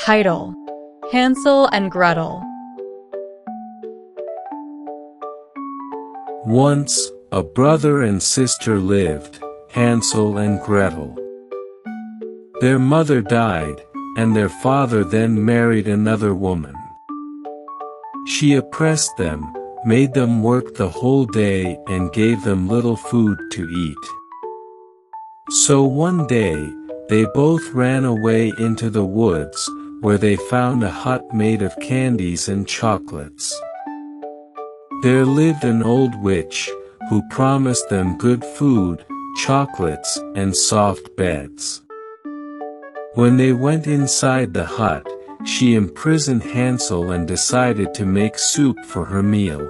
Title: Hansel and Gretel. Once, a brother and sister lived, Hansel and Gretel. Their mother died, and their father then married another woman. She oppressed them, made them work the whole day and gave them little food to eat. So one day, they both ran away into the woods, where they found a hut made of candies and chocolates. There lived an old witch, who promised them good food, chocolates, and soft beds. When they went inside the hut, she imprisoned Hansel and decided to make soup for her meal.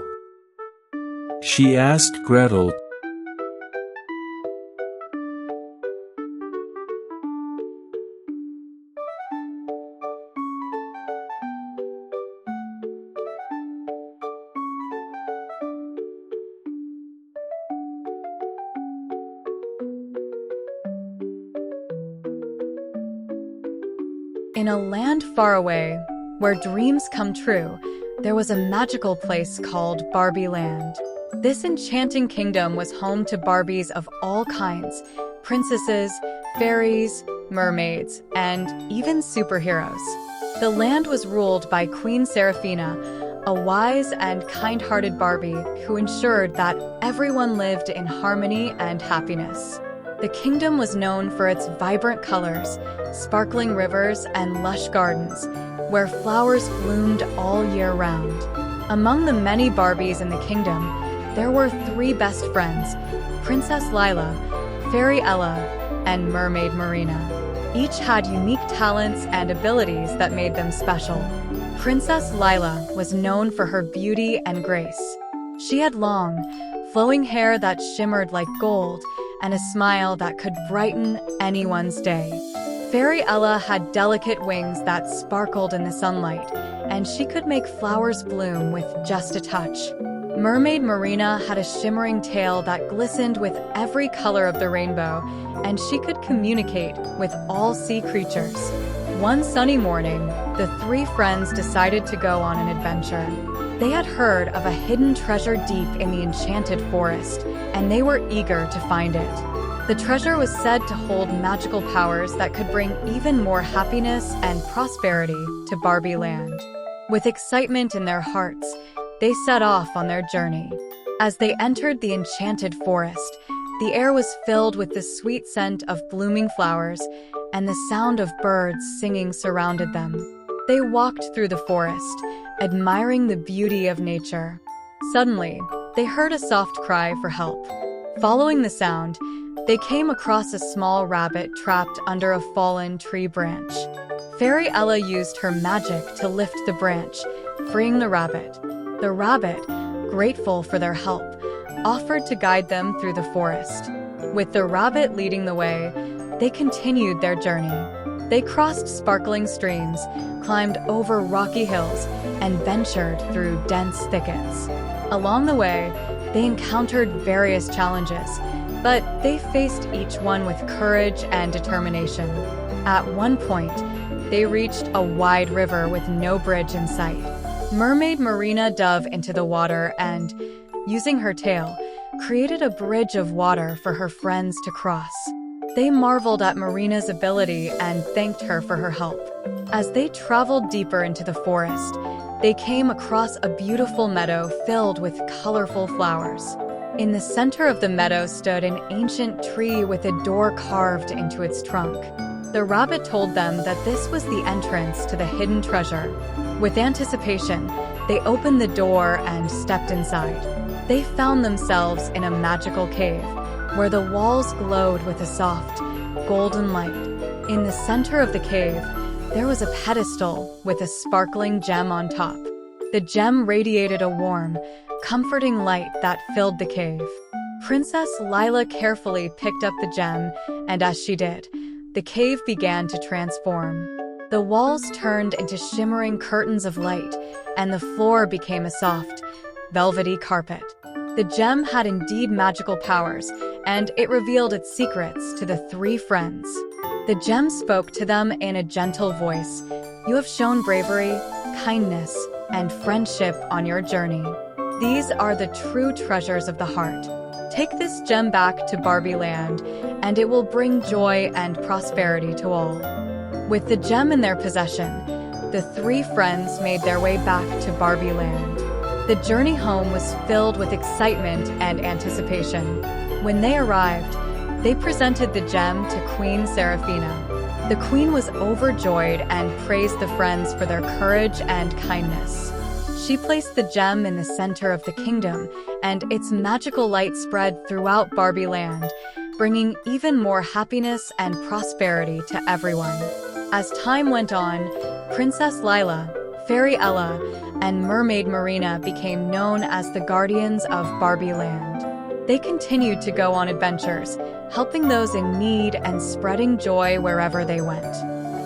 She asked Gretel In a land far away, where dreams come true, there was a magical place called Barbie Land. This enchanting kingdom was home to Barbies of all kinds: princesses, fairies, mermaids, and even superheroes. The land was ruled by Queen Seraphina, a wise and kind-hearted Barbie who ensured that everyone lived in harmony and happiness. The kingdom was known for its vibrant colors, sparkling rivers, and lush gardens, where flowers bloomed all year round. Among the many Barbies in the kingdom, there were three best friends: Princess Lila, Fairy Ella, and Mermaid Marina. Each had unique talents and abilities that made them special. Princess Lila was known for her beauty and grace. She had long, flowing hair that shimmered like gold, and a smile that could brighten anyone's day. Fairy Ella had delicate wings that sparkled in the sunlight, and she could make flowers bloom with just a touch. Mermaid Marina had a shimmering tail that glistened with every color of the rainbow, and she could communicate with all sea creatures. One sunny morning, the three friends decided to go on an adventure. They had heard of a hidden treasure deep in the enchanted forest, and they were eager to find it. The treasure was said to hold magical powers that could bring even more happiness and prosperity to Barbie Land. With excitement in their hearts, they set off on their journey. As they entered the enchanted forest, the air was filled with the sweet scent of blooming flowers, and the sound of birds singing surrounded them. They walked through the forest, admiring the beauty of nature. Suddenly, they heard a soft cry for help. Following the sound, they came across a small rabbit trapped under a fallen tree branch. Fairy Ella used her magic to lift the branch, freeing the rabbit. The rabbit, grateful for their help, offered to guide them through the forest. With the rabbit leading the way, they continued their journey. They crossed sparkling streams, climbed over rocky hills, and ventured through dense thickets. Along the way, they encountered various challenges, but they faced each one with courage and determination. At one point, they reached a wide river with no bridge in sight. Mermaid Marina dove into the water and, using her tail, created a bridge of water for her friends to cross. They marveled at Marina's ability and thanked her for her help. As they traveled deeper into the forest, they came across a beautiful meadow filled with colorful flowers. In the center of the meadow stood an ancient tree with a door carved into its trunk. The rabbit told them that this was the entrance to the hidden treasure. With anticipation, they opened the door and stepped inside. They found themselves in a magical cave, where the walls glowed with a soft, golden light. In the center of the cave, there was a pedestal with a sparkling gem on top. The gem radiated a warm, comforting light that filled the cave. Princess Lila carefully picked up the gem, and as she did, the cave began to transform. The walls turned into shimmering curtains of light, and the floor became a soft, velvety carpet. The gem had indeed magical powers, and it revealed its secrets to the three friends. The gem spoke to them in a gentle voice, You have shown bravery, kindness, and friendship on your journey. These are the true treasures of the heart. Take this gem back to Barbie Land, and it will bring joy and prosperity to all." With the gem in their possession, the three friends made their way back to Barbie Land. The journey home was filled with excitement and anticipation. When they arrived, they presented the gem to Queen Seraphina. The queen was overjoyed and praised the friends for their courage and kindness. She placed the gem in the center of the kingdom, and its magical light spread throughout Barbie Land, bringing even more happiness and prosperity to everyone. As time went on, Princess Lila, Fairy Ella, and Mermaid Marina became known as the guardians of Barbie Land. They continued to go on adventures, helping those in need and spreading joy wherever they went.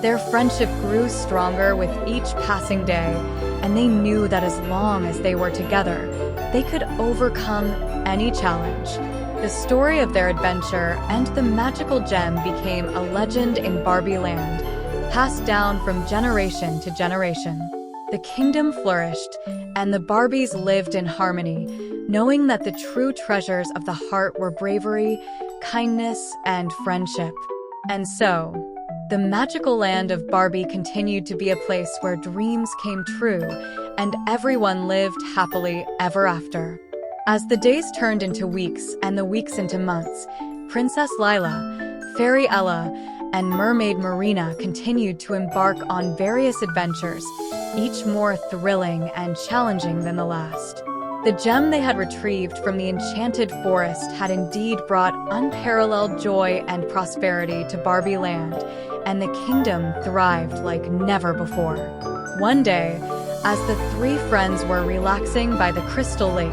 Their friendship grew stronger with each passing day, and they knew that as long as they were together, they could overcome any challenge. The story of their adventure and the magical gem became a legend in Barbie Land, passed down from generation to generation. The kingdom flourished, and the Barbies lived in harmony, knowing that the true treasures of the heart were bravery, kindness, and friendship. And so, the magical land of Barbie continued to be a place where dreams came true, and everyone lived happily ever after. As the days turned into weeks and the weeks into months, Princess Lila, Fairy Ella, and Mermaid Marina continued to embark on various adventures, each more thrilling and challenging than the last. The gem they had retrieved from the enchanted forest had indeed brought unparalleled joy and prosperity to Barbie Land, and the kingdom thrived like never before. One day, as the three friends were relaxing by the Crystal Lake,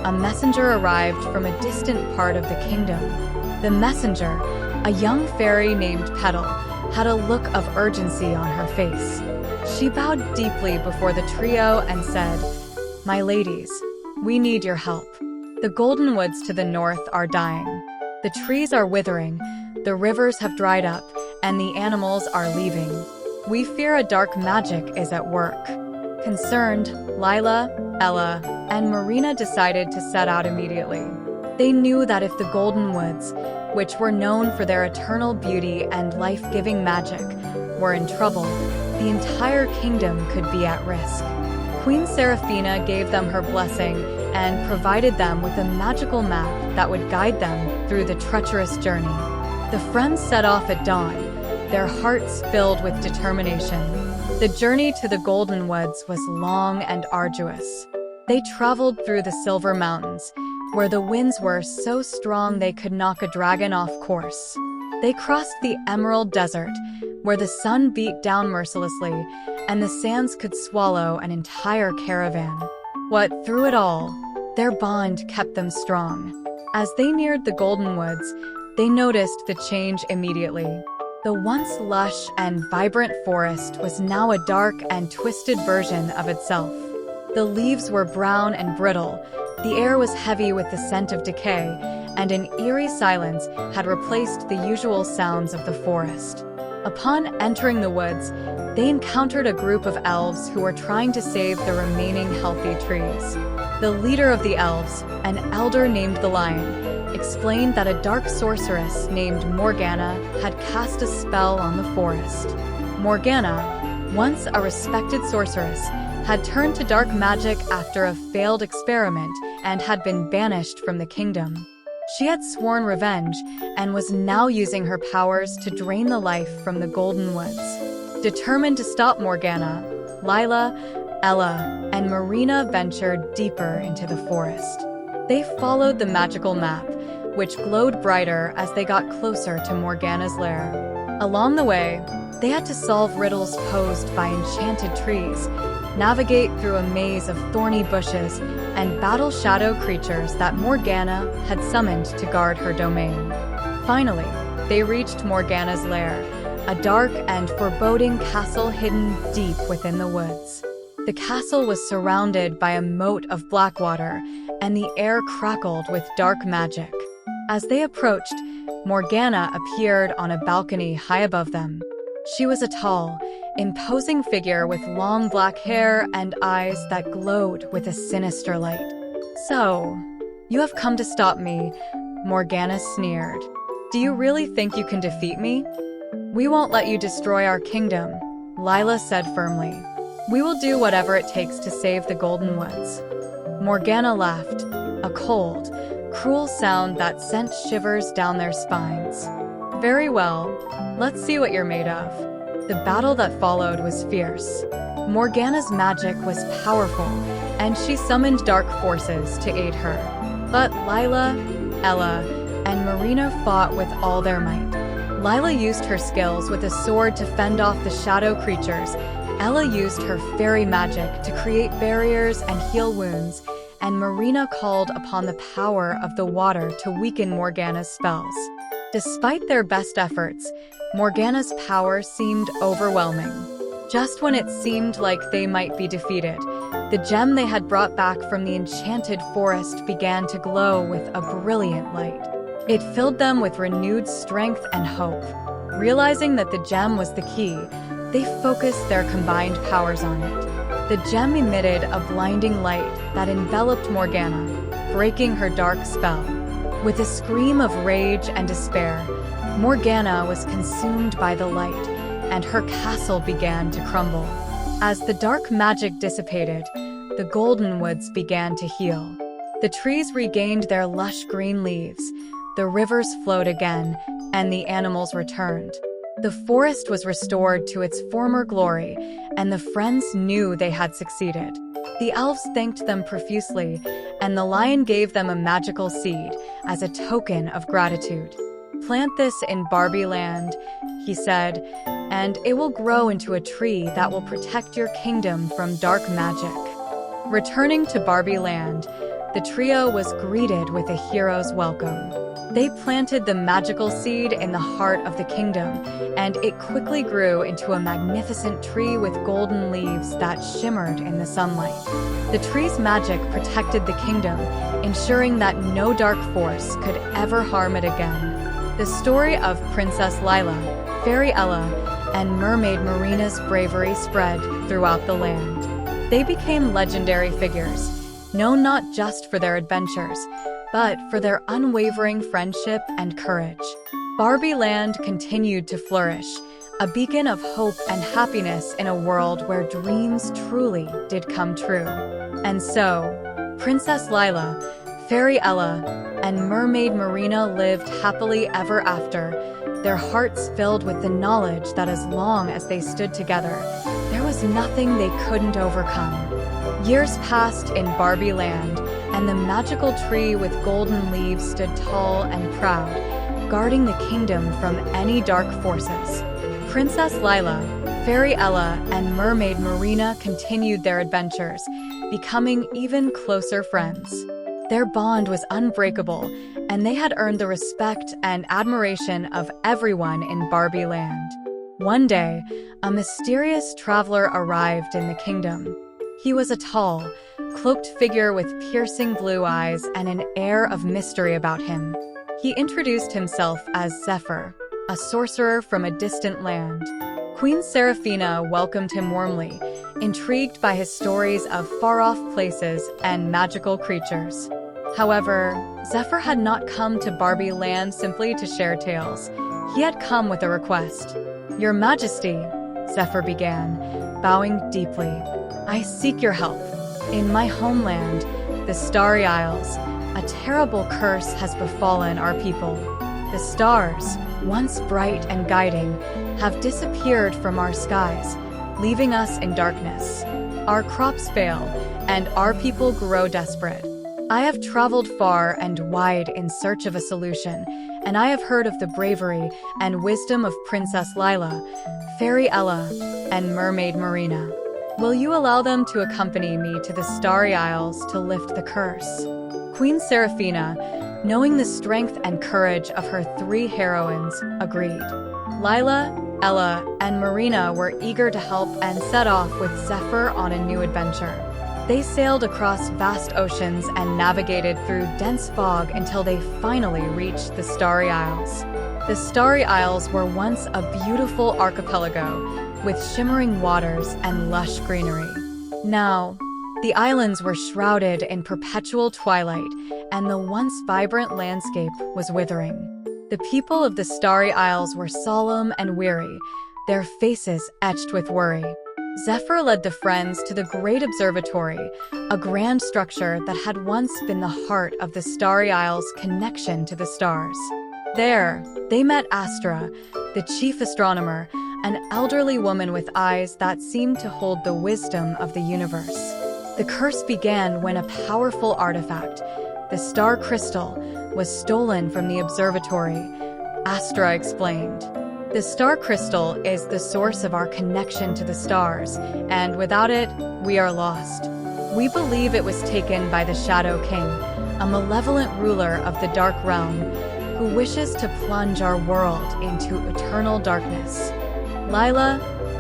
a messenger arrived from a distant part of the kingdom. The messenger, a young fairy named Petal, had a look of urgency on her face. She bowed deeply before the trio and said, "My ladies, we need your help. The golden woods to the north are dying. The trees are withering, the rivers have dried up, and the animals are leaving. We fear a dark magic is at work." Concerned, Lila, Ella, and Marina decided to set out immediately. They knew that if the golden woods, which were known for their eternal beauty and life-giving magic, were in trouble, the entire kingdom could be at risk. Queen Seraphina gave them her blessing and provided them with a magical map that would guide them through the treacherous journey. The friends set off at dawn, their hearts filled with determination. The journey to the Golden Woods was long and arduous. They traveled through the Silver Mountains, where the winds were so strong they could knock a dragon off course. They crossed the Emerald Desert, where the sun beat down mercilessly, and the sands could swallow an entire caravan. What, through it all, their bond kept them strong. As they neared the Golden Woods, they noticed the change immediately. The once lush and vibrant forest was now a dark and twisted version of itself. The leaves were brown and brittle, the air was heavy with the scent of decay, and an eerie silence had replaced the usual sounds of the forest. Upon entering the woods, they encountered a group of elves who were trying to save the remaining healthy trees. The leader of the elves, an elder named the Lion, explained that a dark sorceress named Morgana had cast a spell on the forest. Morgana, once a respected sorceress, had turned to dark magic after a failed experiment and had been banished from the kingdom. She had sworn revenge and was now using her powers to drain the life from the Golden Woods. Determined to stop Morgana, Lila, Ella, and Marina ventured deeper into the forest. They followed the magical map, which glowed brighter as they got closer to Morgana's lair. Along the way, they had to solve riddles posed by enchanted trees, navigate through a maze of thorny bushes, and battle shadow creatures that Morgana had summoned to guard her domain. Finally, they reached Morgana's lair, a dark and foreboding castle hidden deep within the woods. The castle was surrounded by a moat of black water, and the air crackled with dark magic. As they approached, Morgana appeared on a balcony high above them. She was a tall, imposing figure with long black hair and eyes that glowed with a sinister light. "So, you have come to stop me," Morgana sneered. "Do you really think you can defeat me?" "We won't let you destroy our kingdom," Lila said firmly. "We will do whatever it takes to save the Golden Woods." Morgana laughed, a cold, cruel sound that sent shivers down their spines. "Very well, let's see what you're made of." The battle that followed was fierce. Morgana's magic was powerful, and she summoned dark forces to aid her. But Lila, Ella, and Marina fought with all their might. Lila used her skills with a sword to fend off the shadow creatures. Ella used her fairy magic to create barriers and heal wounds, and Marina called upon the power of the water to weaken Morgana's spells. Despite their best efforts, Morgana's power seemed overwhelming. Just when it seemed like they might be defeated, the gem they had brought back from the enchanted forest began to glow with a brilliant light. It filled them with renewed strength and hope. Realizing that the gem was the key, they focused their combined powers on it. The gem emitted a blinding light that enveloped Morgana, breaking her dark spell. With a scream of rage and despair, Morgana was consumed by the light, and her castle began to crumble. As the dark magic dissipated, the Golden Woods began to heal. The trees regained their lush green leaves, the rivers flowed again, and the animals returned. The forest was restored to its former glory, and the friends knew they had succeeded. The elves thanked them profusely, and the lion gave them a magical seed as a token of gratitude. "Plant this in Barbie Land," he said, "and it will grow into a tree that will protect your kingdom from dark magic." Returning to Barbie Land, the trio was greeted with a hero's welcome. They planted the magical seed in the heart of the kingdom, and it quickly grew into a magnificent tree with golden leaves that shimmered in the sunlight. The tree's magic protected the kingdom, ensuring that no dark force could ever harm it again. The story of Princess Lila, Fairy Ella, and Mermaid Marina's bravery spread throughout the land. They became legendary figures, known not just for their adventures, but for their unwavering friendship and courage. Barbie Land continued to flourish, a beacon of hope and happiness in a world where dreams truly did come true. And so, Princess Lila, Fairy Ella, and Mermaid Marina lived happily ever after, their hearts filled with the knowledge that as long as they stood together, there was nothing they couldn't overcome. Years passed in Barbie Land, and the magical tree with golden leaves stood tall and proud, guarding the kingdom from any dark forces. Princess Lila, Fairy Ella, and Mermaid Marina continued their adventures, becoming even closer friends. Their bond was unbreakable, and they had earned the respect and admiration of everyone in Barbie Land. One day, a mysterious traveler arrived in the kingdom. He was a tall, cloaked figure with piercing blue eyes and an air of mystery about him. He introduced himself as Zephyr, a sorcerer from a distant land. Queen Seraphina welcomed him warmly, intrigued by his stories of far-off places and magical creatures. However, Zephyr had not come to Barbie Land simply to share tales. He had come with a request. "Your Majesty," Zephyr began, bowing deeply, "I seek your help. In my homeland, the Starry Isles, a terrible curse has befallen our people. The stars, once bright and guiding, have disappeared from our skies, leaving us in darkness. Our crops fail, and our people grow desperate. I have traveled far and wide in search of a solution, and I have heard of the bravery and wisdom of Princess Lila, Fairy Ella, and Mermaid Marina. Will you allow them to accompany me to the Starry Isles to lift the curse?" Queen Seraphina, knowing the strength and courage of her three heroines, agreed. Lila, Ella, and Marina were eager to help and set off with Zephyr on a new adventure. They sailed across vast oceans and navigated through dense fog until they finally reached the Starry Isles. The Starry Isles were once a beautiful archipelago, with shimmering waters and lush greenery. Now, the islands were shrouded in perpetual twilight, and the once vibrant landscape was withering. The people of the Starry Isles were solemn and weary, their faces etched with worry. Zephyr led the friends to the Great Observatory, a grand structure that had once been the heart of the Starry Isles' connection to the stars. There, they met Astra, the chief astronomer, an elderly woman with eyes that seemed to hold the wisdom of the universe. The curse began when a powerful artifact, the star crystal, was stolen from the observatory, Astra explained. The star crystal is the source of our connection to the stars, and without it, we are lost. We believe it was taken by the Shadow King, a malevolent ruler of the Dark Realm, who wishes to plunge our world into eternal darkness. Lila,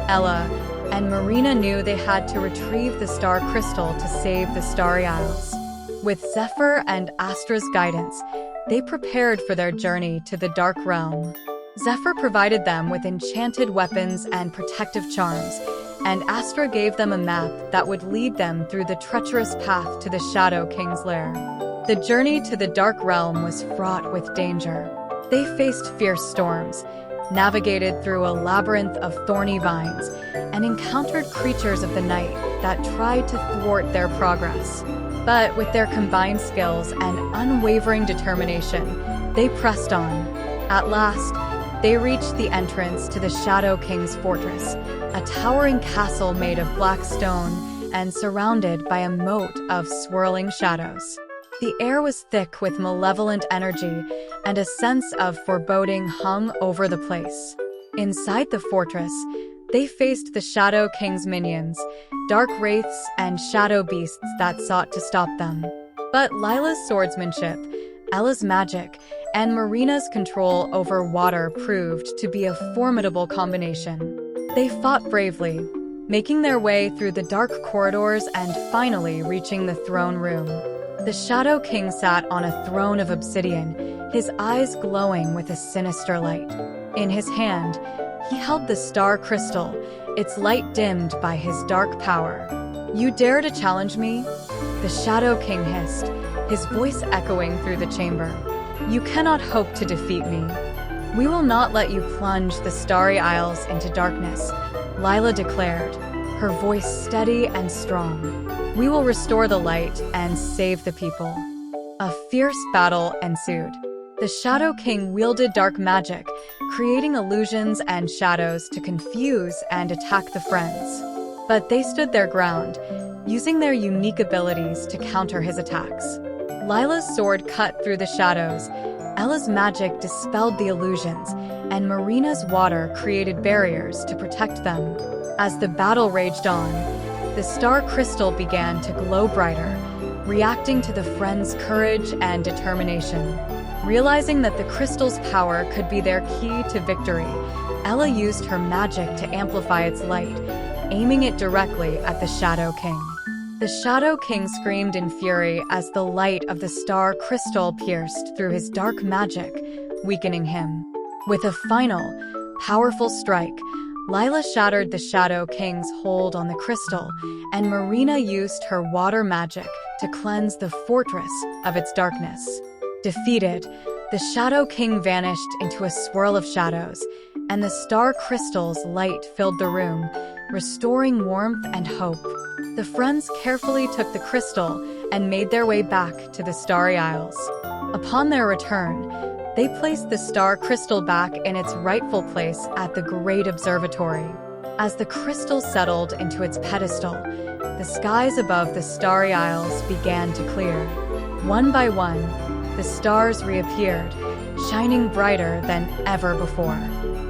Ella, and Marina knew they had to retrieve the star crystal to save the Starry Isles. With Zephyr and Astra's guidance, they prepared for their journey to the Dark Realm. Zephyr provided them with enchanted weapons and protective charms, and Astra gave them a map that would lead them through the treacherous path to the Shadow King's lair. The journey to the Dark Realm was fraught with danger. They faced fierce storms, navigated through a labyrinth of thorny vines, and encountered creatures of the night that tried to thwart their progress. But with their combined skills and unwavering determination, they pressed on. At last, they reached the entrance to the Shadow King's fortress, a towering castle made of black stone and surrounded by a moat of swirling shadows. The air was thick with malevolent energy, and a sense of foreboding hung over the place. Inside the fortress, they faced the Shadow King's minions, dark wraiths and shadow beasts that sought to stop them. But Lila's swordsmanship, Ella's magic, and Marina's control over water proved to be a formidable combination. They fought bravely, making their way through the dark corridors and finally reaching the throne room. The Shadow King sat on a throne of obsidian, his eyes glowing with a sinister light. In his hand, he held the star crystal, its light dimmed by his dark power. "You dare to challenge me?" the Shadow King hissed, his voice echoing through the chamber. "You cannot hope to defeat me. We will not let you plunge the Starry Isles into darkness," Lila declared, her voice steady and strong. "We will restore the light and save the people." A fierce battle ensued. The Shadow King wielded dark magic, creating illusions and shadows to confuse and attack the friends. But they stood their ground, using their unique abilities to counter his attacks. Lila's sword cut through the shadows, Ella's magic dispelled the illusions, and Marina's water created barriers to protect them. As the battle raged on, the star crystal began to glow brighter, reacting to the friends' courage and determination. Realizing that the crystal's power could be their key to victory, Ella used her magic to amplify its light, aiming it directly at the Shadow King. The Shadow King screamed in fury as the light of the star crystal pierced through his dark magic, weakening him. With a final, powerful strike, Lila shattered the Shadow King's hold on the crystal, and Marina used her water magic to cleanse the fortress of its darkness. Defeated, the Shadow King vanished into a swirl of shadows, and the star crystal's light filled the room, restoring warmth and hope. The friends carefully took the crystal and made their way back to the Starry Isles. Upon their return, they placed the star crystal back in its rightful place at the Great Observatory. As the crystal settled into its pedestal, the skies above the Starry Isles began to clear. One by one, the stars reappeared, shining brighter than ever before.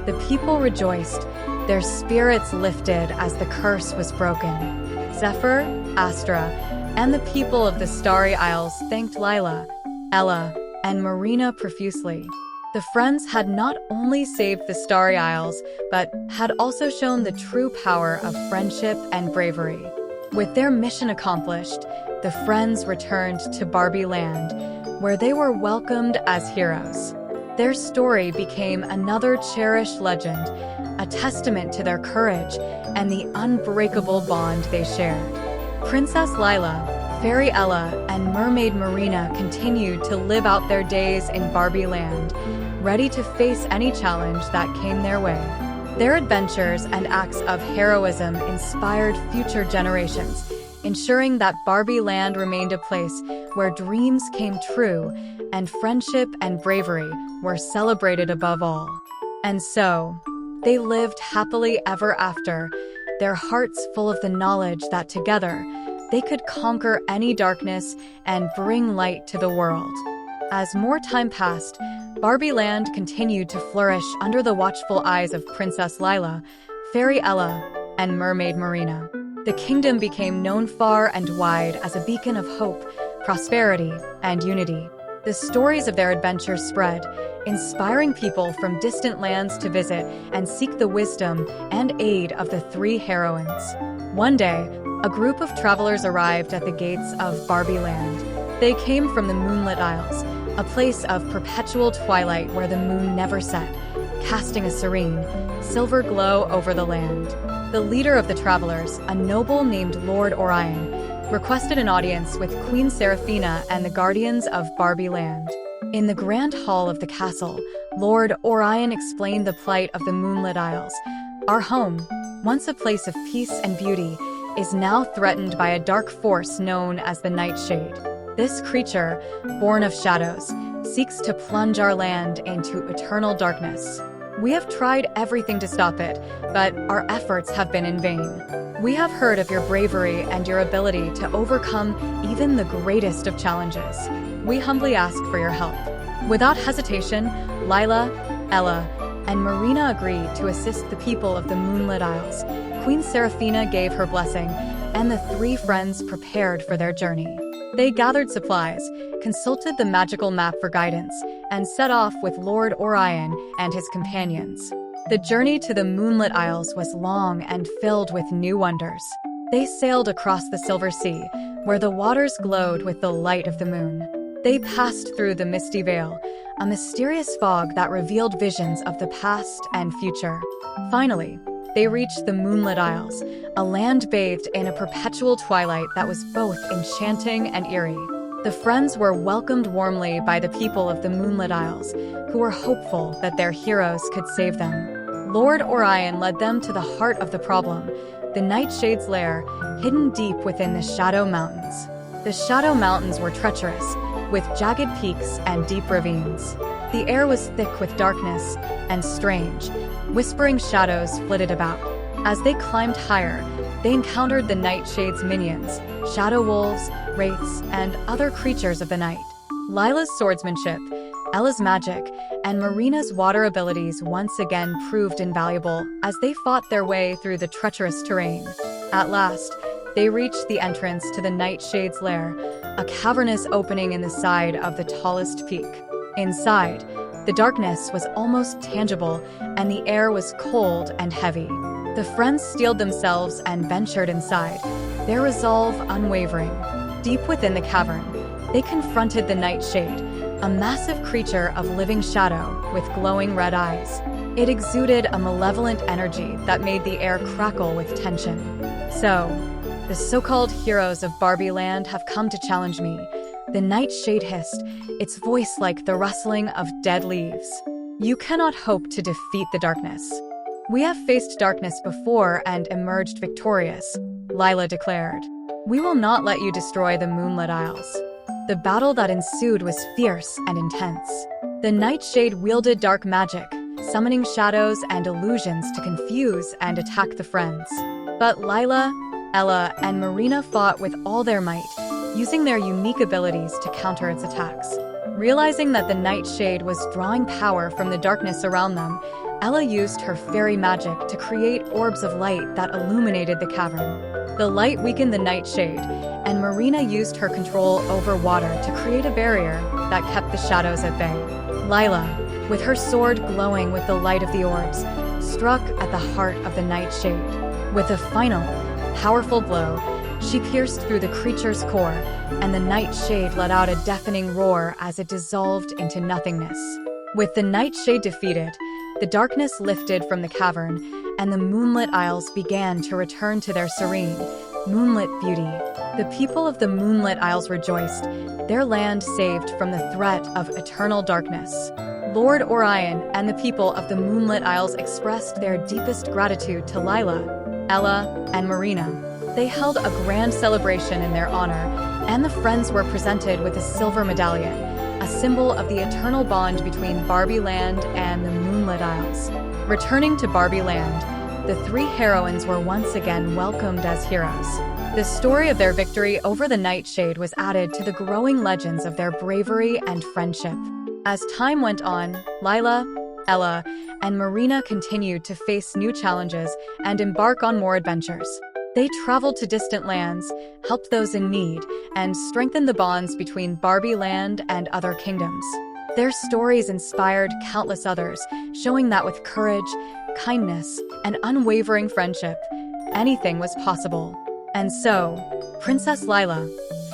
The people rejoiced, their spirits lifted as the curse was broken. Zephyr, Astra, and the people of the Starry Isles thanked Lila, Ella, and Marina profusely. The friends had not only saved the Starry Isles, but had also shown the true power of friendship and bravery. With their mission accomplished, the friends returned to Barbie Land, where they were welcomed as heroes. Their story became another cherished legend, a testament to their courage and the unbreakable bond they shared. Princess Lila, Fairy Ella, and Mermaid Marina continued to live out their days in Barbie Land, ready to face any challenge that came their way. Their adventures and acts of heroism inspired future generations, ensuring that Barbie Land remained a place where dreams came true and friendship and bravery were celebrated above all. And so, they lived happily ever after, their hearts full of the knowledge that together, they could conquer any darkness and bring light to the world. As more time passed, Barbie Land continued to flourish under the watchful eyes of Princess Lila, Fairy Ella, and Mermaid Marina. The kingdom became known far and wide as a beacon of hope, prosperity, and unity. The stories of their adventures spread, inspiring people from distant lands to visit and seek the wisdom and aid of the three heroines. One day, a group of travelers arrived at the gates of Barbie Land. They came from the Moonlit Isles, a place of perpetual twilight where the moon never set, casting a serene, silver glow over the land. The leader of the travelers, a noble named Lord Orion, requested an audience with Queen Seraphina and the guardians of Barbie Land. In the grand hall of the castle, Lord Orion explained the plight of the Moonlit Isles. Our home, once a place of peace and beauty, is now threatened by a dark force known as the Nightshade. This creature, born of shadows, seeks to plunge our land into eternal darkness. We have tried everything to stop it, but our efforts have been in vain. We have heard of your bravery and your ability to overcome even the greatest of challenges. We humbly ask for your help. Without hesitation, Lila, Ella, and Marina agreed to assist the people of the Moonlit Isles. Queen Seraphina gave her blessing, and the three friends prepared for their journey. They gathered supplies, consulted the magical map for guidance, and set off with Lord Orion and his companions. The journey to the Moonlit Isles was long and filled with new wonders. They sailed across the Silver Sea, where the waters glowed with the light of the moon. They passed through the Misty Veil, a mysterious fog that revealed visions of the past and future. Finally, they reached the Moonlit Isles, a land bathed in a perpetual twilight that was both enchanting and eerie. The friends were welcomed warmly by the people of the Moonlit Isles, who were hopeful that their heroes could save them. Lord Orion led them to the heart of the problem, the Nightshade's lair, hidden deep within the Shadow Mountains. The Shadow Mountains were treacherous, with jagged peaks and deep ravines. The air was thick with darkness and strange, whispering shadows flitted about. As they climbed higher, they encountered the Nightshade's minions, shadow wolves, wraiths, and other creatures of the night. Lila's swordsmanship, Ella's magic, and Marina's water abilities once again proved invaluable as they fought their way through the treacherous terrain. At last, they reached the entrance to the Nightshade's lair, a cavernous opening in the side of the tallest peak. Inside, the darkness was almost tangible, and the air was cold and heavy. The friends steeled themselves and ventured inside, their resolve unwavering. Deep within the cavern, they confronted the Nightshade, a massive creature of living shadow with glowing red eyes. It exuded a malevolent energy that made the air crackle with tension. So, the so-called heroes of Barbie Land have come to challenge me. The Nightshade hissed, its voice like the rustling of dead leaves. You cannot hope to defeat the darkness. We have faced darkness before and emerged victorious, Lila declared. We will not let you destroy the Moonlit Isles. The battle that ensued was fierce and intense. The Nightshade wielded dark magic, summoning shadows and illusions to confuse and attack the friends. But Lila, Ella, and Marina fought with all their might, using their unique abilities to counter its attacks. Realizing that the Nightshade was drawing power from the darkness around them, Ella used her fairy magic to create orbs of light that illuminated the cavern. The light weakened the Nightshade, and Marina used her control over water to create a barrier that kept the shadows at bay. Lila, with her sword glowing with the light of the orbs, struck at the heart of the Nightshade. With a final, powerful blow, she pierced through the creature's core, and the Nightshade let out a deafening roar as it dissolved into nothingness. With the nightshade defeated, the darkness lifted from the cavern, and the moonlit isles began to return to their serene, moonlit beauty. The people of the moonlit isles rejoiced, their land saved from the threat of eternal darkness. Lord Orion and the people of the moonlit isles expressed their deepest gratitude to Lila, Ella, and Marina. They held a grand celebration in their honor, and the friends were presented with a silver medallion, a symbol of the eternal bond between Barbie Land and the Moonlit Isles. Returning to Barbie Land, the three heroines were once again welcomed as heroes. The story of their victory over the Nightshade was added to the growing legends of their bravery and friendship. As time went on, Lila, Ella, and Marina continued to face new challenges and embark on more adventures. They traveled to distant lands, helped those in need, and strengthened the bonds between Barbie Land and other kingdoms. Their stories inspired countless others, showing that with courage, kindness, and unwavering friendship, anything was possible. And so, Princess Lila,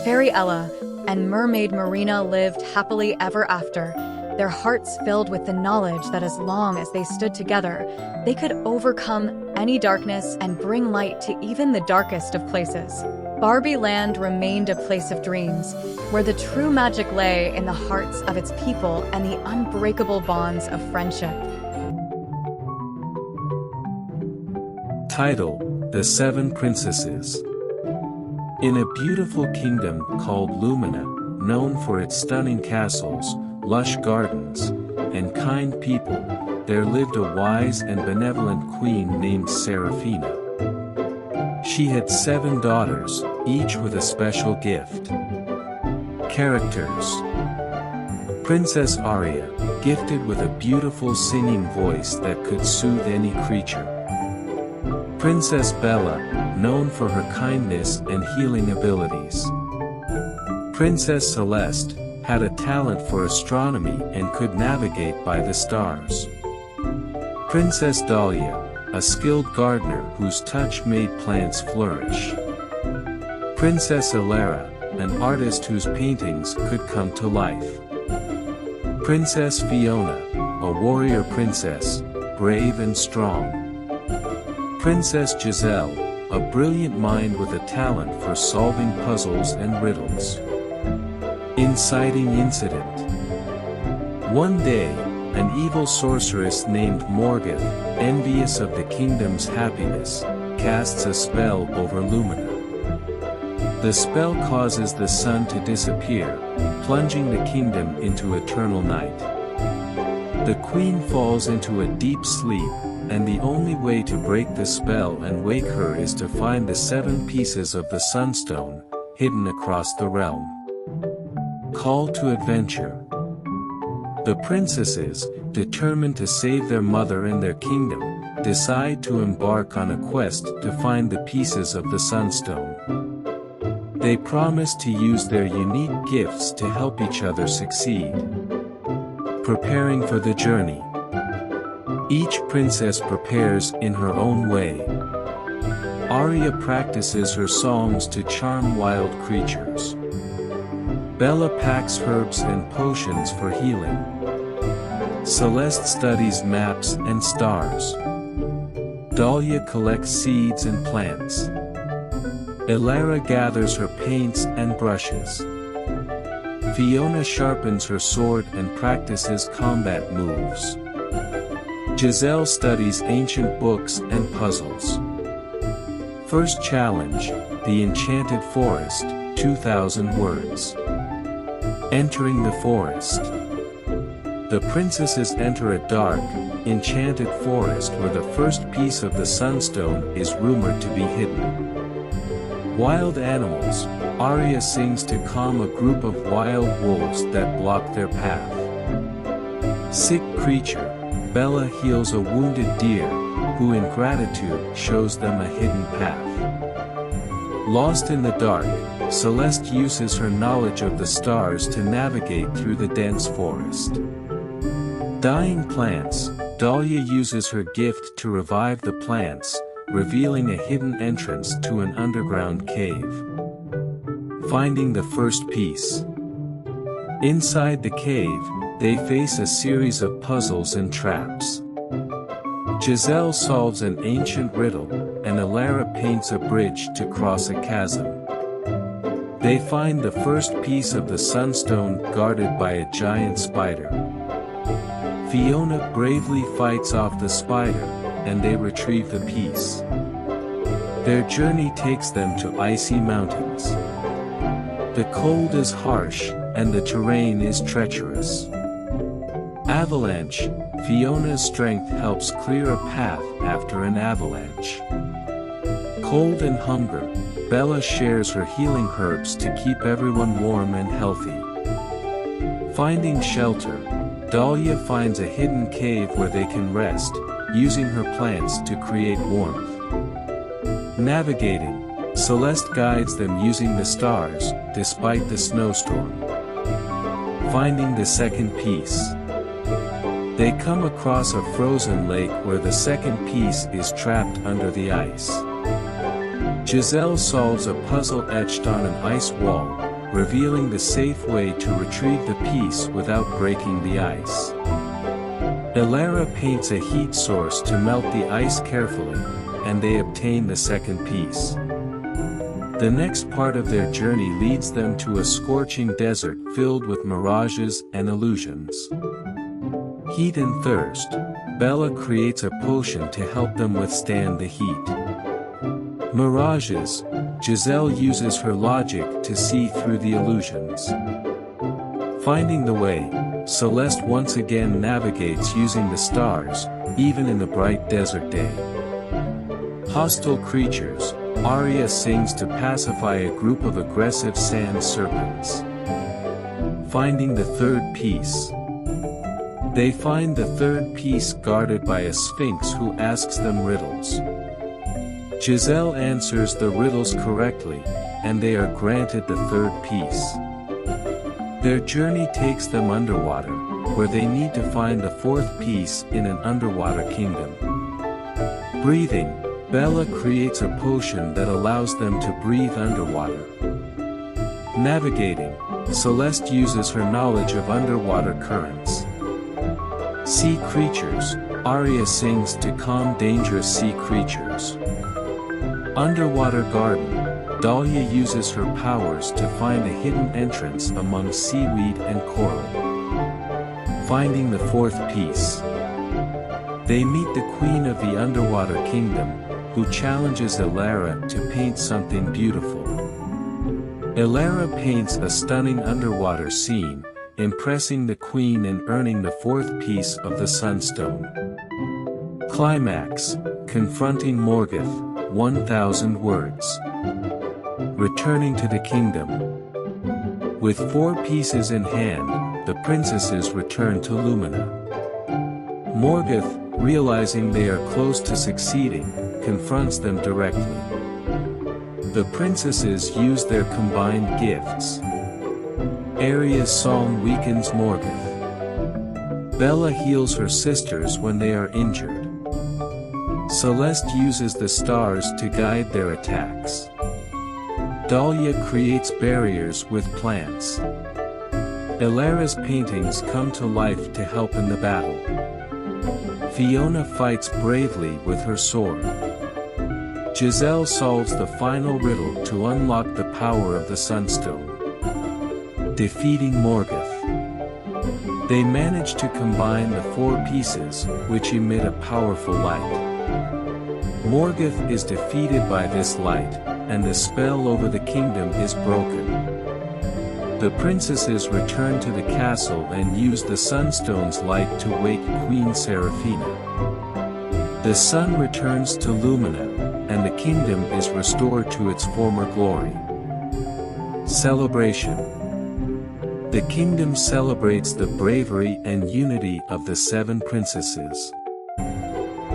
Fairy Ella, and Mermaid Marina lived happily ever after, their hearts filled with the knowledge that as long as they stood together, they could overcome any darkness and bring light to even the darkest of places. Barbie Land remained a place of dreams, where the true magic lay in the hearts of its people and the unbreakable bonds of friendship. Title: The Seven Princesses. In a beautiful kingdom called Lumina, known for its stunning castles, lush gardens, and kind people, there lived a wise and benevolent queen named Seraphina. She had 7 daughters, each with a special gift. Characters: Princess Aria, gifted with a beautiful singing voice that could soothe any creature. Princess Bella, known for her kindness and healing abilities. Princess Celeste had a talent for astronomy and could navigate by the stars. Princess Dahlia, a skilled gardener whose touch made plants flourish. Princess Elara, an artist whose paintings could come to life. Princess Fiona, a warrior princess, brave and strong. Princess Giselle, a brilliant mind with a talent for solving puzzles and riddles. Inciting incident. One day, an evil sorceress named Morgoth, envious of the kingdom's happiness, casts a spell over Lumina. The spell causes the sun to disappear, plunging the kingdom into eternal night. The queen falls into a deep sleep, and the only way to break the spell and wake her is to find the 7 pieces of the Sunstone, hidden across the realm. Call to adventure. The princesses, determined to save their mother and their kingdom, decide to embark on a quest to find the pieces of the Sunstone. They promise to use their unique gifts to help each other succeed. Preparing for the journey. Each princess prepares in her own way. Aria practices her songs to charm wild creatures. Bella packs herbs and potions for healing. Celeste studies maps and stars. Dahlia collects seeds and plants. Elara gathers her paints and brushes. Fiona sharpens her sword and practices combat moves. Giselle studies ancient books and puzzles. First challenge: the Enchanted Forest, 2,000 words. Entering the forest. The princesses enter a dark, enchanted forest where the first piece of the Sunstone is rumored to be hidden. Wild animals. Aria sings to calm a group of wild wolves that block their path. Sick creature. Bella heals a wounded deer, who in gratitude shows them a hidden path. Lost in the dark, Celeste uses her knowledge of the stars to navigate through the dense forest. Dying plants. Dahlia uses her gift to revive the plants, revealing a hidden entrance to an underground cave. Finding the first piece. Inside the cave, they face a series of puzzles and traps. Giselle solves an ancient riddle, and Alara paints a bridge to cross a chasm. They find the first piece of the sunstone guarded by a giant spider. Fiona bravely fights off the spider, and they retrieve the piece. Their journey takes them to icy mountains. The cold is harsh, and the terrain is treacherous. Avalanche, Fiona's strength helps clear a path after an avalanche. Cold and hunger, Bella shares her healing herbs to keep everyone warm and healthy. Finding shelter, Dahlia finds a hidden cave where they can rest, using her plants to create warmth. Navigating, Celeste guides them using the stars, despite the snowstorm. Finding the second piece. They come across a frozen lake where the second piece is trapped under the ice. Giselle solves a puzzle etched on an ice wall, revealing the safe way to retrieve the piece without breaking the ice. Alara paints a heat source to melt the ice carefully, and they obtain the second piece. The next part of their journey leads them to a scorching desert filled with mirages and illusions. Heat and thirst, Bella creates a potion to help them withstand the heat. Mirages, Giselle uses her logic to see through the illusions. Finding the way, Celeste once again navigates using the stars, even in the bright desert day. Hostile creatures, Arya sings to pacify a group of aggressive sand serpents. Finding the third piece. They find the third piece guarded by a sphinx who asks them riddles. Giselle answers the riddles correctly, and they are granted the third piece. Their journey takes them underwater, where they need to find the fourth piece in an underwater kingdom. Breathing, Bella creates a potion that allows them to breathe underwater. Navigating, Celeste uses her knowledge of underwater currents. Sea creatures, Arya sings to calm dangerous sea creatures. Underwater garden, Dahlia uses her powers to find a hidden entrance among seaweed and coral. Finding the fourth piece. They meet the queen of the underwater kingdom, who challenges Alara to paint something beautiful. Alara paints a stunning underwater scene, impressing the queen and earning the fourth piece of the sunstone. Climax, confronting Morgoth, 1,000 words. Returning to the kingdom. With 4 pieces in hand, the princesses return to Lumina. Morgoth, realizing they are close to succeeding, confronts them directly. The princesses use their combined gifts. Arya's song weakens Morgoth. Bella heals her sisters when they are injured. Celeste uses the stars to guide their attacks. Dahlia creates barriers with plants. Alara's paintings come to life to help in the battle. Fiona fights bravely with her sword. Giselle solves the final riddle to unlock the power of the Sunstone. Defeating Morgoth. They manage to combine the 4 pieces, which emit a powerful light. Morgoth is defeated by this light, and the spell over the kingdom is broken. The princesses return to the castle and use the Sunstone's light to wake Queen Seraphina. The sun returns to Lumina, and the kingdom is restored to its former glory. Celebration. The kingdom celebrates the bravery and unity of the 7 princesses.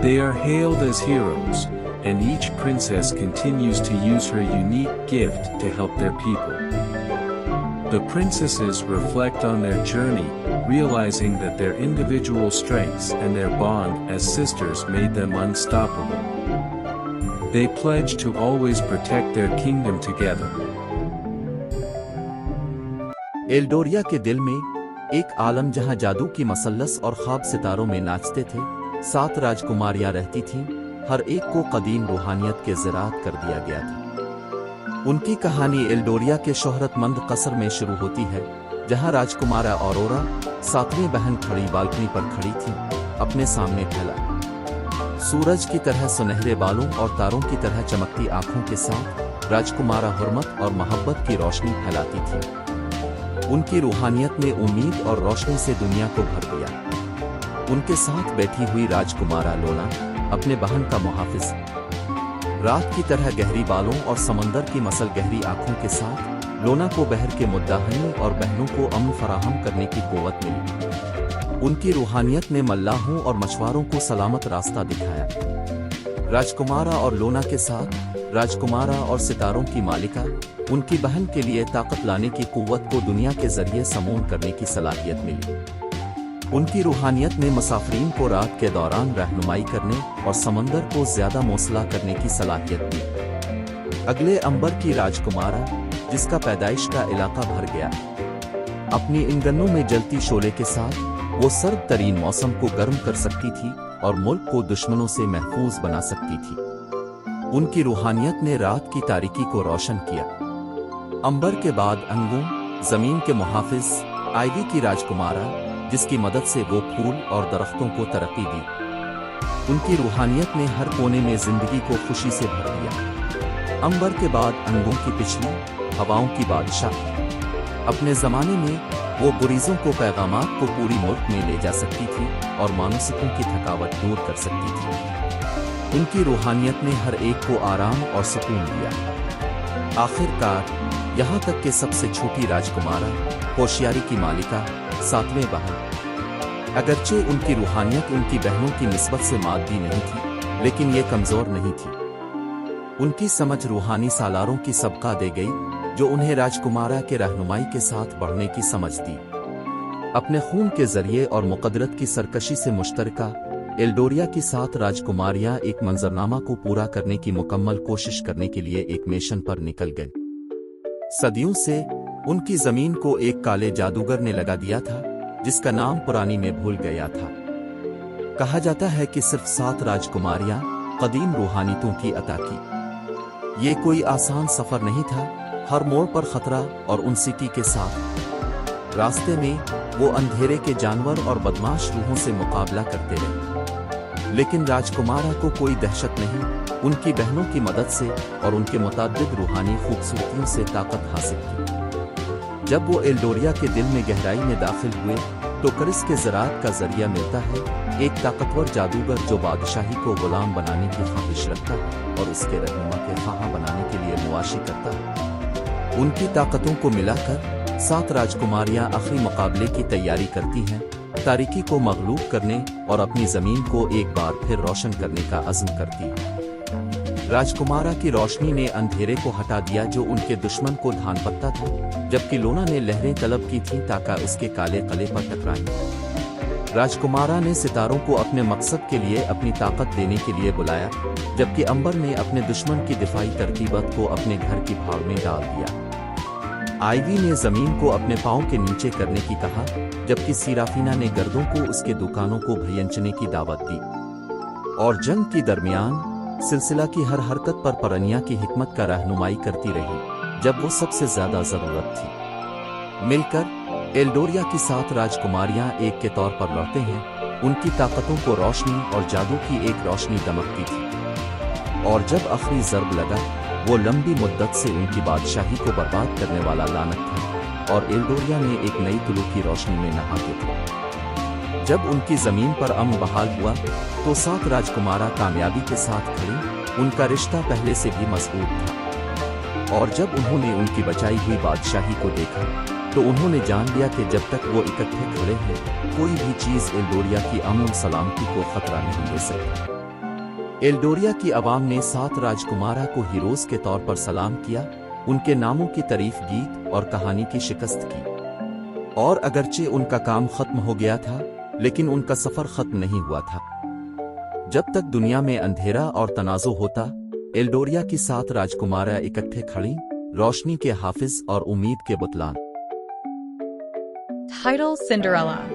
They are hailed as heroes, and each princess continues to use her unique gift to help their people. The princesses reflect on their journey, realizing that their individual strengths and their bond as sisters made them unstoppable. They pledge to always protect their kingdom together. Eldoria के दिल में एक आलम जहां जादू की मसल्लस और ख्वाब सितारों में नाचते थे। 7 राजकुमारियां रहती थीं, हर एक को कदीम रूहानियत के ज़रात कर दिया गया था। उनकी कहानी एल्डोरिया के शोहरतमंद कसर में शुरू होती है, जहां राजकुमारा औरोरा 7वीं बहन खड़ी बालकनी पर खड़ी थी, अपने सामने फैला सूरज की तरह सुनहरे बालों और तारों की तरह चमकती आंखों के साथ राजकुमारा हुर्मत और मोहब्बत की रोशनी फैलाती थी। उनकी रूहानियत ने उम्मीद और रोशनी से दुनिया को भर दिया। उनके साथ बैठी हुई राजकुमारा लोना अपने बहन का मुहाफिज, रात की तरह गहरी बालों और समंदर की मसल गहरी आंखों के साथ लोना को बहर के मुद्दाहनी और बहनों को अमन फराहम करने की कुव्वत मिली। उनकी रूहानियत ने मल्लाहों और मछुआरों को सलामत रास्ता दिखाया। राजकुमारा और लोना के साथ राजकुमारा और सितारों की मालिका उनकी बहन के लिए ताकत लाने की कुव्वत को दुनिया के जरिए समून करने की सलाहियत मिली। उनकी रूहानियत ने मुसाफिरीन को रात के दौरान रहनुमाई करने और समंदर को ज्यादा मौसला करने की सलाहियत दी। अगले अंबर की राजकुमारा, जिसका पैदाइश का इलाका भर गया, अपनी इन गन्नों में जलती शोले के साथ वो सर्द तरीन मौसम को गर्म कर सकती थी और मुल्क को दुश्मनों से महफूज बना सकती थी। उनकी रूहानियत ने रात की तारीकी को रोशन किया। अंबर के बाद अंगूं, जमीन के मुहाफिज, आइवी की राजकुमारा, जिसकी मदद से वो फूल और दरख्तों को तरक्की दी। उनकी रूहानियत ने हर कोने में जिंदगी को खुशी से भर दिया। अंबर के बाद अंगों की पिछली हवाओं की बादशाह, अपने जमाने में वो गुरीजों को पैगामात को पूरी मुल्क में ले जा सकती थी और मानसिकों की थकावट दूर कर सकती थी। उनकी रूहानियत ने हर एक को आराम और सुकून दिया। आखिरकार यहाँ तक कि सबसे छोटी राजकुमारा, होशियारी की मालिका, 7वें बहन, अगरचे उनकी रूहानियत उनकी बहनों की निस्बत से मादी नहीं थी, लेकिन ये कमजोर नहीं थी। उनकी समझ रूहानी सालारों की सबका दे गई, जो उन्हें राजकुमारा के रहनुमाई के साथ बढ़ने की समझ दी। अपने खून के जरिए और मुकदरत की सरकशी से मुश्तरका एल्डोरिया की 7 राजकुमारियां एक मंजरनामा को पूरा करने की मुकम्मल कोशिश करने के लिए एक मिशन पर निकल गई। सदियों से उनकी जमीन को एक काले जादूगर ने लगा दिया था, जिसका नाम पुरानी में भूल गया था। कहा जाता है कि सिर्फ 7 राजकुमारियां कदीम रूहानियतों की अता की। ये कोई आसान सफर नहीं था, हर मोड़ पर खतरा और उनसिटी के साथ। रास्ते में वो अंधेरे के जानवर और बदमाश रूहों से मुकाबला करते रहे, लेकिन राजकुमारा को कोई दहशत नहीं। उनकी बहनों की मदद से और उनके मुताद्दिद रूहानी खूबसूरतियों से ताकत हासिल की। जब वो एल्डोरिया के दिल में गहराई में दाखिल हुए, तो करिस के ज़रात का जरिया मिलता है, एक ताकतवर जादूगर जो बादशाही को गुलाम बनाने की ख्वाहिश रखता है और उसके रहनुमा के ख्वाहा बनाने के लिए मुआशी करता है। उनकी ताकतों को मिलाकर 7 राजकुमारियां आखिरी मुकाबले की तैयारी करती हैं, तारीकी को मगलूब करने और अपनी जमीन को एक बार फिर रोशन करने का अज़्म करती हैं। राजकुमारा की रोशनी ने अंधेरे को हटा दिया जो उनके दुश्मन को धान पत्ता था, जबकि लोना ने लहरें तलब की थीं ताकि उसके काले कले पर टकराएं। राजकुमारा ने सितारों को अपने मकसद के लिए अपनी ताकत देने के लिए बुलाया, जबकि अंबर ने अपने दुश्मन की दिफाई तरकीबत को अपने घर की भाड़ में डाल दिया। आइवी ने जमीन को अपने पांव के नीचे करने की कहा, जबकि सीराफीना ने गर्दों को उसके दुकानों को भयंचने की दावत दी। और जंग के दरमियान सिलसिला की हर हरकत पर परनिया की हिकमत का रहनुमाई करती रही, जब वो सबसे ज्यादा जरूरत थी। मिलकर एल्डोरिया की 7 राजकुमारियां एक के तौर पर लौटते हैं। उनकी ताकतों को रोशनी और जादू की एक रोशनी दमकती थी, और जब आखिरी ज़र्ब लगा, वो लंबी मुद्दत से उनकी बादशाही को बर्बाद करने वाला लानत था, और एल्डोरिया ने एक नई तुलू की रोशनी में नहाते थे। जब उनकी जमीन पर अमन बहाल हुआ, तो 7 राजकुमारा कामयाबी के साथ खड़ी। उनका रिश्ता पहले से भी मजबूत था, और जब उन्होंने उनकी बचाई हुई बादशाही को देखा, तो उन्होंने जान लिया कि जब तक वो इकट्ठे खड़े हैं, कोई भी चीज एल्डोरिया की अमन सलामती को खतरा नहीं दे सकती। एल्डोरिया की आवाम ने 7 राजकुमारा को हीरोज के तौर पर सलाम किया, उनके नामों की तारीफ गीत और कहानी की शिकस्त की। और अगरचे उनका काम खत्म हो गया था, लेकिन उनका सफर खत्म नहीं हुआ था। जब तक दुनिया में अंधेरा और तनाज़ुर होता, एल्डोरिया की 7 राजकुमारा इकट्ठे खड़ी, रोशनी के हाफिज और उम्मीद के बुतलान। Title: Cinderella.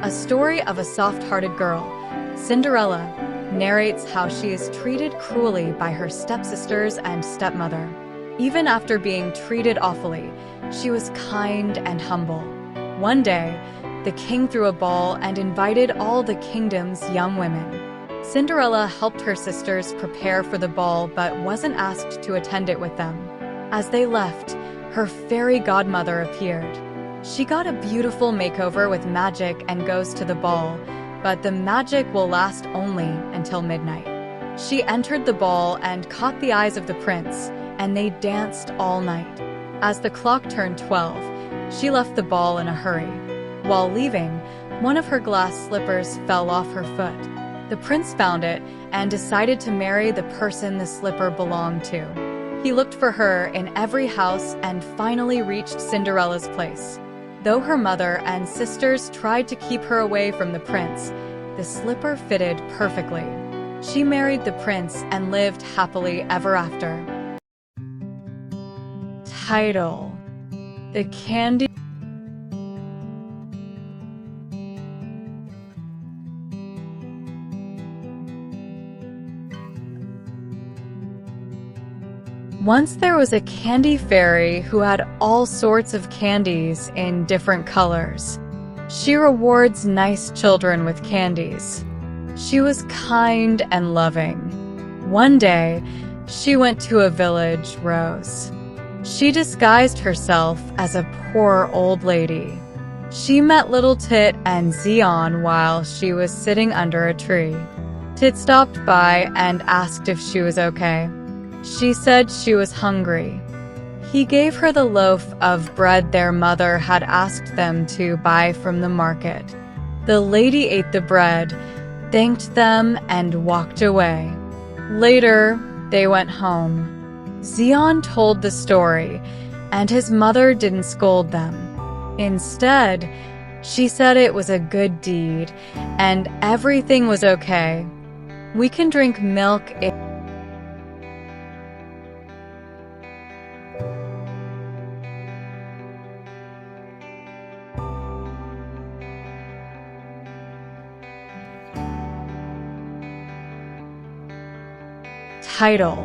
A story of a soft-hearted girl, Cinderella narrates how she is treated cruelly by her stepsisters and stepmother. Even after being treated awfully, she was kind and humble. One day, the king threw a ball and invited all the kingdom's young women. Cinderella helped her sisters prepare for the ball but wasn't asked to attend it with them. As they left, her fairy godmother appeared. She got a beautiful makeover with magic and goes to the ball, but the magic will last only until midnight. She entered the ball and caught the eyes of the prince, and they danced all night. As the clock turned 12, she left the ball in a hurry. While leaving, one of her glass slippers fell off her foot. The prince found it and decided to marry the person the slipper belonged to. He looked for her in every house and finally reached Cinderella's place. Though her mother and sisters tried to keep her away from the prince, the slipper fitted perfectly. She married the prince and lived happily ever after. Title: The Candy. Once there was a candy fairy who had all sorts of candies in different colors. She rewards nice children with candies. She was kind and loving. One day, she went to a village rose. She disguised herself as a poor old lady. She met Little Tit and Zion while she was sitting under a tree. Tit stopped by and asked if she was okay. She said she was hungry. He gave her the loaf of bread their mother had asked them to buy from the market. The lady ate the bread, thanked them, and walked away. Later, they went home. Zion told the story, and his mother didn't scold them. Instead, she said it was a good deed, and everything was okay. We can drink milk if Title: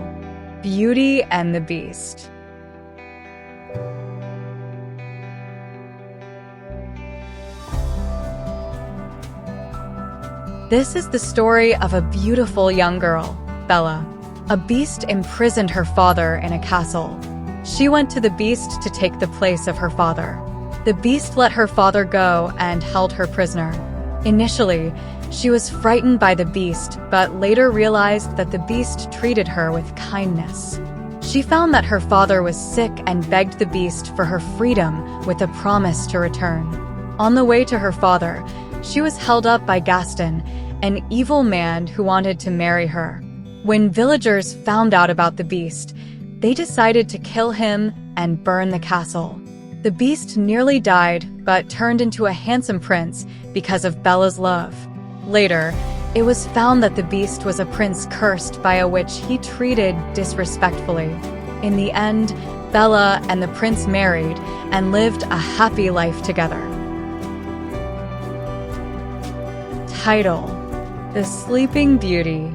Beauty and the Beast. This is the story of a beautiful young girl, Bella. A beast imprisoned her father in a castle. She went to the beast to take the place of her father. The beast let her father go and held her prisoner. Initially, she was frightened by the beast, but later realized that the beast treated her with kindness. She found that her father was sick and begged the beast for her freedom with a promise to return. On the way to her father, she was held up by Gaston, an evil man who wanted to marry her. When villagers found out about the beast, they decided to kill him and burn the castle. The beast nearly died, but turned into a handsome prince because of Bella's love. Later, it was found that the beast was a prince cursed by a witch he treated disrespectfully. In the end, Bella and the prince married and lived a happy life together. Title: The Sleeping Beauty.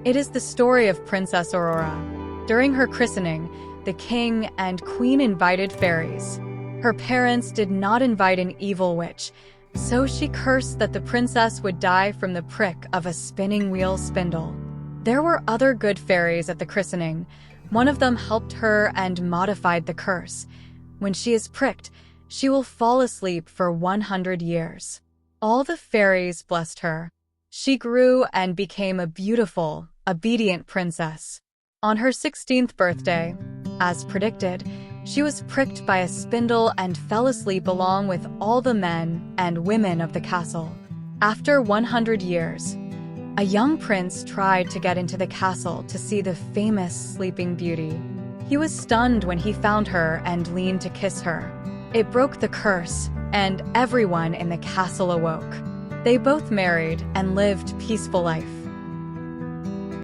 It is the story of Princess Aurora. During her christening, the king and queen invited fairies. Her parents did not invite an evil witch, so she cursed that the princess would die from the prick of a spinning wheel spindle. There were other good fairies at the christening. One of them helped her and modified the curse. When she is pricked, she will fall asleep for 100 years. All the fairies blessed her. She grew and became a beautiful, obedient princess. On her 16th birthday, as predicted, she was pricked by a spindle and fell asleep along with all the men and women of the castle. After 100 years, a young prince tried to get into the castle to see the famous Sleeping Beauty. He was stunned when he found her and leaned to kiss her. It broke the curse, and everyone in the castle awoke. They both married and lived a peaceful life.